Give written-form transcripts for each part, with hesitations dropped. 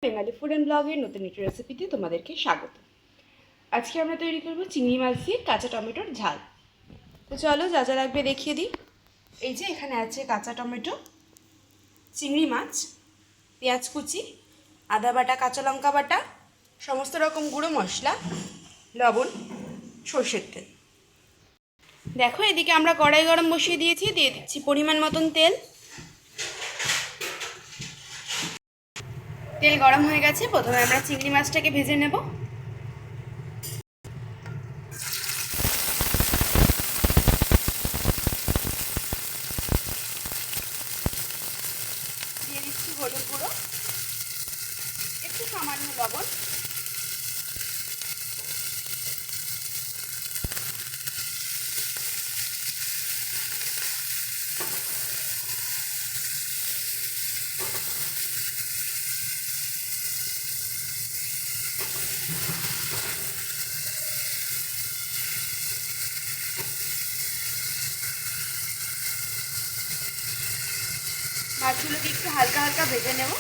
Bengali food and ব্লগের নতুন একটি রেসিপিতে তোমাদেরকে স্বাগত। আজকে আমরা তৈরি করব চিংড়ি মাছ দিয়ে কাঁচা টমেটোর ঝাল। তো চলো যা যা লাগবে দেখিয়ে দিই। এই যে এখানে আছে কাঁচা টমেটো, চিংড়ি মাছ, পেঁয়াজ কুচি, আদা বাটা, কাঁচা লঙ্কা বাটা, সমস্ত রকম গুঁড়ো মশলা, লবণ, সর্ষের তেল। দেখো এদিকে আমরা কড়াই গরম বসিয়ে দিয়েছি, দিয়ে দিচ্ছি পরিমাণ মতন তেল। তেল গরম হয়ে গেছে, প্রথমে আমরা চিংড়ি মাছটাকে ভেজে নেব। দিয়ে দিচ্ছি হলুদ গুঁড়ো, একটু সামান্য লবণ, মাছগুলোকে একটু হালকা হালকা ভেজে নেব।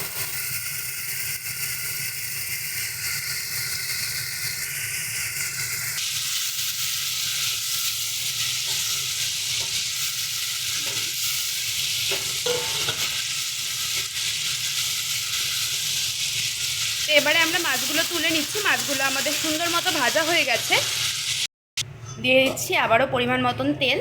তো এবারে আমরা মাছগুলো তুলে নিচ্ছি। মাছগুলো আমাদের সুন্দর মতো ভাজা হয়ে গেছে। দিয়ে দিচ্ছি আবারও পরিমাণ মতন তেল।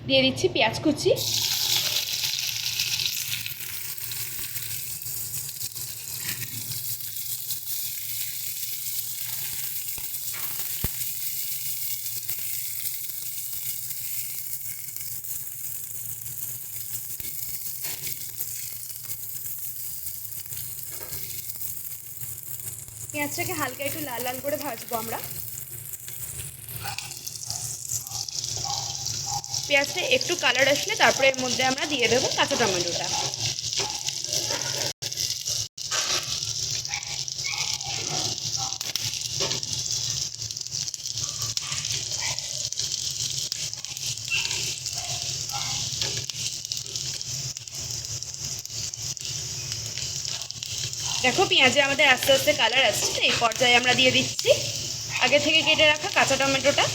দিয়ে দিচ্ছি পেঁয়াজ কুচি, পেঁয়াজটাকে হালকা একটু লাল লাল করে ভাজবো আমরা। পেঁয়াজটা একটু কালার আসলে তারপরে এর মধ্যে আমরা দিয়ে দেবো কাঁচা টমেটোটা। দেখো পেঁয়াজে আমাদের আস্তে আস্তে কালার আসছে। এই পর্যায়ে আমরা দিয়ে দিচ্ছি আগে থেকে কেটে রাখা কাঁচা টমেটোটা।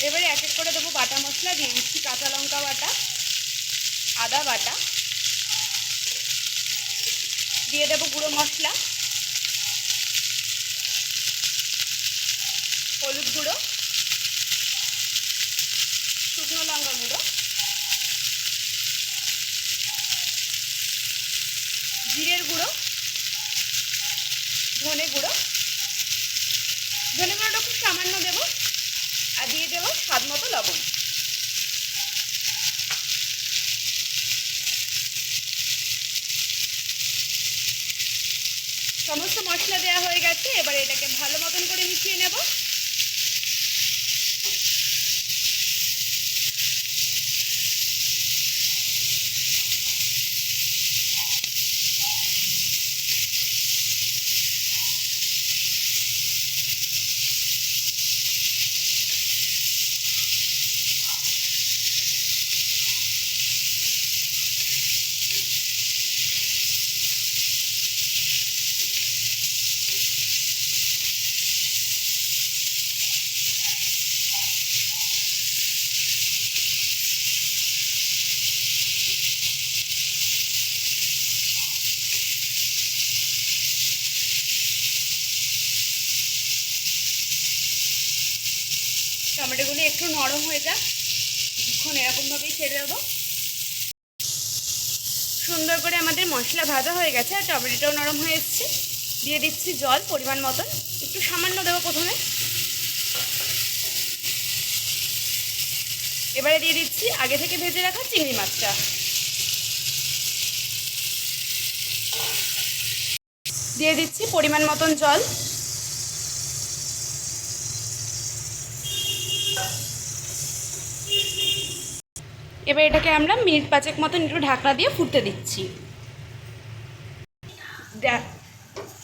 এবারে এক এক করে দেবো বাটা মশলা। দিয়ে দিচ্ছি কাঁচা লঙ্কা বাটা, আদা বাটা, দিয়ে দেবো গুঁড়ো মশলা, হলুদ গুঁড়ো, শুকনো লঙ্কা গুঁড়ো, জিরের গুঁড়ো, ধনে গুঁড়ো। ধনে গুঁড়োটা খুব সামান্য দেবো। আর দিয়ে দেবো স্বাদ মতো লবণ। সমস্ত মশলা দেওয়া হয়ে গেছে। এবার এটাকে ভালো মতন করে মিশিয়ে নেব। টমেটোগুলি একটু নরম হয়ে যাক, কিছুক্ষণ এরকমভাবেই ছেড়ে দেবো। সুন্দর করে আমাদের মশলা ভাজা হয়ে গেছে আর টমেটোটাও নরম হয়ে এসছে। দিয়ে দিচ্ছি জল পরিমাণ মতন, একটু সামান্য দেবো প্রথমে। এবারে দিয়ে দিচ্ছি আগে থেকে ভেজে রাখা চিংড়ি মাছটা। দিয়ে দিচ্ছি পরিমাণ মতন জল। এবার এটাকে আমরা মিনিট 5 মতন একটু ঢাকনা দিয়ে ফুটতে দিচ্ছি।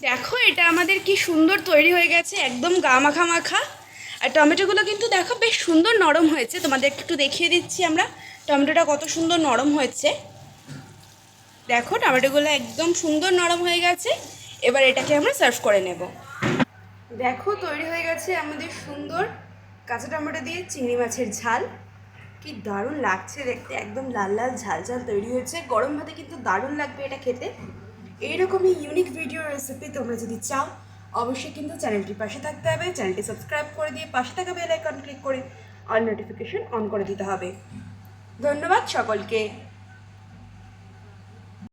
দেখো এটা আমাদের কি সুন্দর তৈরি হয়ে গেছে, একদম গা মাখা মাখা। আর টমেটোগুলো কিন্তু দেখো বেশ সুন্দর নরম হয়েছে, তোমাদের একটু দেখিয়ে দিচ্ছি আমরা টমেটোটা কত সুন্দর নরম হয়েছে। দেখো টমেটোগুলো একদম সুন্দর নরম হয়ে গেছে। এবার এটাকে আমরা সার্ভ করে নেব। দেখো তৈরি হয়ে গেছে আমাদের সুন্দর কাঁচা টমেটো দিয়ে চিংড়ি মাছের ঝাল। কি দারুণ লাগছে দেখতে, একদম লাল লাল ঝাল ঝাল তৈরি হয়েছে। গরম ভাতে কিন্তু দারুণ লাগবে এটা খেতে। এইরকমই ইউনিক ভিডিও রেসিপি তোমরা যদি চাও অবশ্যই কিন্তু চ্যানেলটির পাশে থাকতে হবে, চ্যানেলটি সাবস্ক্রাইব করে দিয়ে পাশে থাকা বেল আইকন ক্লিক করে অল নোটিফিকেশন অন করে দিতে হবে। ধন্যবাদ সকলকে।